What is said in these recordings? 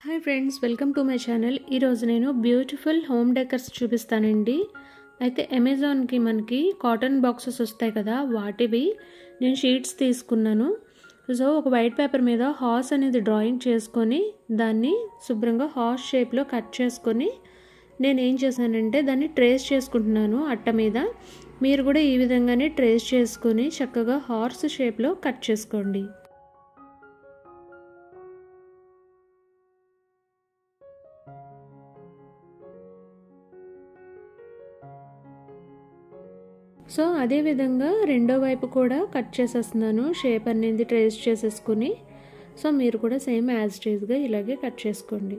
Hi friends, welcome to my channel. ఈరోజు నేను beautiful home decors చూపిస్తానండి. అయితే అమెజాన్కి మనకి కాటన్ బాక్సెస్ వస్తాయి కదా, వాటివి నేను షీట్స్ తీసుకున్నాను. సో ఒక వైట్ పేపర్ మీద హార్స్ అనేది డ్రాయింగ్ చేసుకొని దాన్ని శుభ్రంగా హార్స్ షేప్లో కట్ చేసుకొని నేను ఏం చేశానంటే దాన్ని ట్రేస్ చేసుకుంటున్నాను అట్ట మీద. మీరు కూడా ఈ విధంగానే ట్రేస్ చేసుకొని చక్కగా హార్స్ షేప్లో కట్ చేసుకోండి. సో అదే విధంగా రెండో వైపు కూడా కట్ చేసేస్తున్నాను, షేప్ అనేది ట్రేస్ చేసేసుకుని. సో మీరు కూడా సేమ్ యాజ్ టీజ్గా ఇలాగే కట్ చేసుకోండి.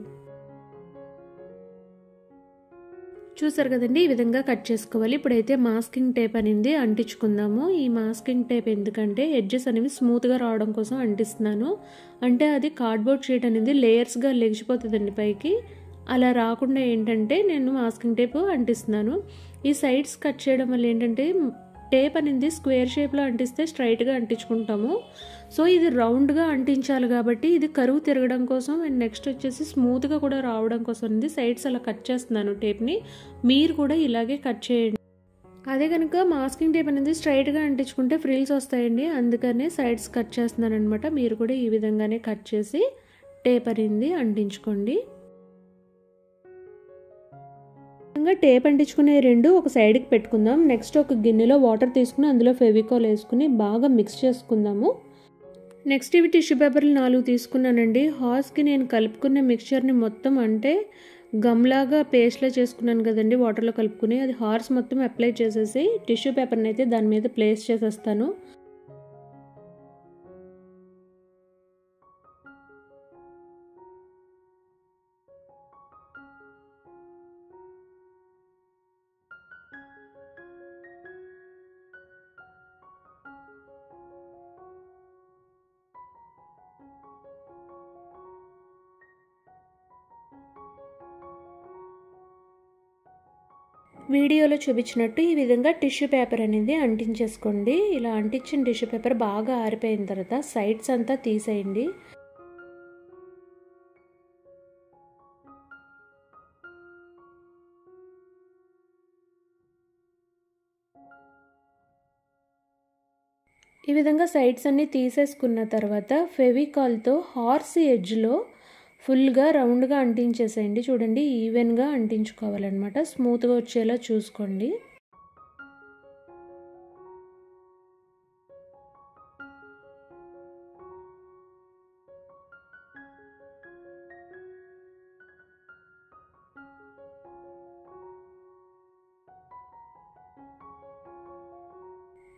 చూసారు కదండి, ఈ విధంగా కట్ చేసుకోవాలి. ఇప్పుడైతే మాస్కింగ్ టేప్ అనేది అంటించుకుందాము. ఈ మాస్కింగ్ టేప్ ఎందుకంటే ఎడ్జెస్ అనేవి స్మూత్గా రావడం కోసం అంటిస్తున్నాను. అంటే అది కార్డ్బోర్డ్ షీట్ అనేది లేయర్స్గా లెగిసిపోతుందండి పైకి. అలా రాకుండా ఏంటంటే నేను మాస్కింగ్ టేప్ అంటిస్తున్నాను. ఈ సైడ్స్ కట్ చేయడం వల్ల ఏంటంటే టేప్ అనేది స్క్వేర్ షేప్లో అంటిస్తే స్ట్రైట్గా అంటించుకుంటాము. సో ఇది రౌండ్గా అంటించాలి కాబట్టి ఇది కరువు తిరగడం కోసం అండ్ నెక్స్ట్ వచ్చేసి స్మూత్గా కూడా రావడం కోసం అనేది సైడ్స్ అలా కట్ చేస్తున్నాను టేప్ని. మీరు కూడా ఇలాగే కట్ చేయండి. అదే కనుక మాస్కింగ్ టేప్ అనేది స్ట్రైట్గా అంటించుకుంటే ఫ్రిల్స్ వస్తాయండి, అందుకనే సైడ్స్ కట్ చేస్తున్నాను అనమాట. మీరు కూడా ఈ విధంగానే కట్ చేసి టేప్ అనేది అంటించుకోండి. టేప్ అంటించుకునే రెండు ఒక సైడ్కి పెట్టుకుందాం. నెక్స్ట్ ఒక గిన్నెలో వాటర్ తీసుకుని అందులో ఫెవికాల్ వేసుకుని బాగా మిక్స్ చేసుకుందాము. నెక్స్ట్ ఇవి టిష్యూ పేపర్లు 4 తీసుకున్నానండి. హార్స్కి నేను కలుపుకున్న మిక్చర్ని మొత్తం అంటే గమ్లాగా పేస్ట్లా చేసుకున్నాను కదండి వాటర్లో కలుపుకుని, అది హార్స్ మొత్తం అప్లై చేసేసి టిష్యూ పేపర్ని అయితే దాని మీద ప్లేస్ చేసేస్తాను. వీడియోలో చూపించినట్టు ఈ విధంగా టిష్యూ పేపర్ అనేది అంటించేసుకోండి. ఇలా అంటించిన టిష్యూ పేపర్ బాగా ఆరిపోయిన తర్వాత సైడ్స్ అంతా తీసేయండి. ఈ విధంగా సైడ్స్ అన్నీ తీసేసుకున్న తర్వాత ఫెవికాల్తో హార్స్ ఎడ్జ్లో ఫుల్గా రౌండ్గా అంటించేసేయండి. చూడండి, ఈవెన్గా అంటించుకోవాలన్నమాట, స్మూత్గా వచ్చేలా చూసుకోండి.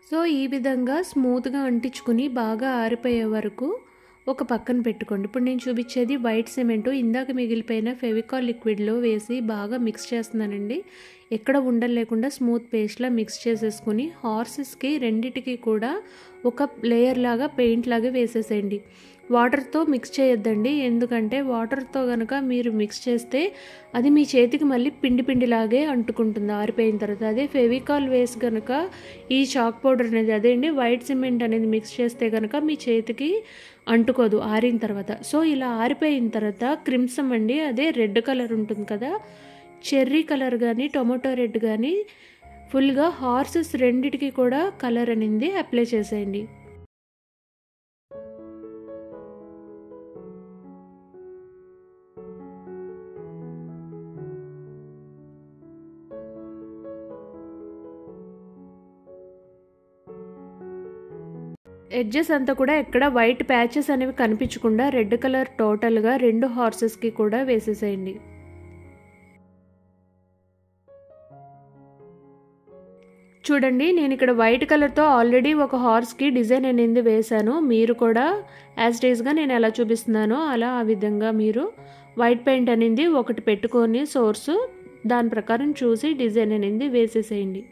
సో ఈ విధంగా స్మూత్గా అంటించుకుని బాగా ఆరిపోయే వరకు ఒక పక్కన పెట్టుకోండి. ఇప్పుడు నేను చూపించేది వైట్ సిమెంటు ఇందాక మిగిలిపోయిన ఫెవికాల్ లిక్విడ్లో వేసి బాగా మిక్స్ చేస్తున్నానండి. ఎక్కడ ఉండలు లేకుండా స్మూత్ పేస్ట్లా మిక్స్ చేసేసుకుని హార్సెస్కి రెండిటికి కూడా ఒక లేయర్ లాగా పెయింట్ లాగా వేసేసేయండి. వాటర్తో మిక్స్ చేయొద్దండి, ఎందుకంటే వాటర్తో కనుక మీరు మిక్స్ చేస్తే అది మీ చేతికి మళ్ళీ పిండి పిండిలాగే అంటుకుంటుంది ఆరిపోయిన తర్వాత. అదే ఫెవికాల్ వేసి కనుక ఈ చాక్ పౌడర్ అనేది అదే అండి వైట్ సిమెంట్ అనేది మిక్స్ చేస్తే కనుక మీ చేతికి అంటుకోదు ఆరిన తర్వాత. సో ఇలా ఆరిపోయిన తర్వాత క్రిమ్సమ్ అండి, అదే రెడ్ కలర్ ఉంటుంది కదా, చెర్రీ కలర్ కానీ టొమాటో రెడ్ కానీ ఫుల్గా హార్సెస్ రెండిటికి కూడా కలర్ అనేది అప్లై చేసేయండి. ఎడ్జెస్ అంతా కూడా ఎక్కడ వైట్ ప్యాచెస్ అనేవి కనిపించకుండా రెడ్ కలర్ టోటల్గా 2 హార్సెస్కి కూడా వేసేసేయండి. చూడండి, నేను ఇక్కడ వైట్ కలర్తో ఆల్రెడీ ఒక హార్స్కి డిజైన్ అనేది వేశాను. మీరు కూడా యాజ్ డేస్గా నేను ఎలా చూపిస్తున్నానో అలా ఆ విధంగా మీరు వైట్ పెయింట్ అనేది ఒకటి పెట్టుకొని సోర్సు దాని ప్రకారం చూసి డిజైన్ అనేది వేసేసేయండి.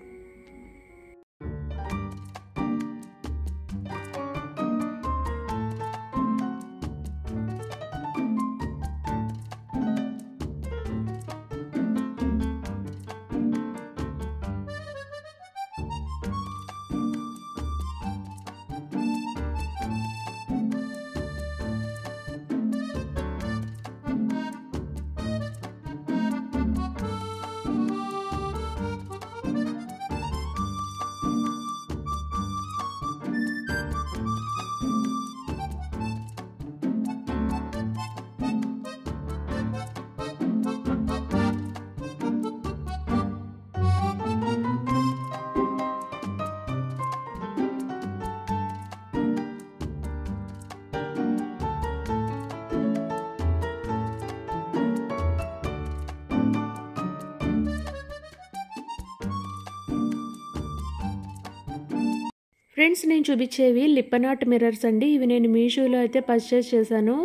ఫ్రెండ్స్ నేను చూపించేవి లిప్పన్ ఆర్ట్ మిర్రర్స్ అండి. ఇవి నేను మీషోలో అయితే పర్చేస్ చేశాను.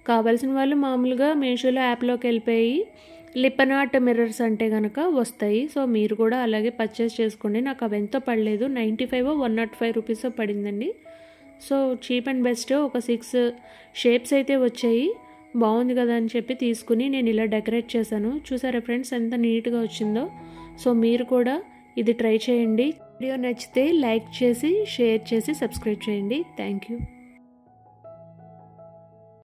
కావాల్సిన వాళ్ళు మామూలుగా మీషోలో యాప్లోకి వెళ్ళిపోయి లిప్పన్ ఆర్ట్ మిర్రర్స్ అంటే కనుక వస్తాయి. సో మీరు కూడా అలాగే పర్చేస్ చేసుకోండి. నాకు అవి ఎంతో పడలేదు, 95 105 రూపీస్ పడిందండి. So cheap and best. ఒక 6 షేప్స్ అయితే వచ్చాయి. బాగుంది కదా అని చెప్పి తీసుకుని నేను ఇలా డెకరేట్ చేశాను. చూసారా ఫ్రెండ్స్ ఎంత నీట్గా వచ్చిందో. సో మీరు కూడా ఇది ట్రై చేయండి. వీడియో నచ్చితే లైక్ చేసి షేర్ చేసి సబ్స్క్రైబ్ చేయండి. Thank you.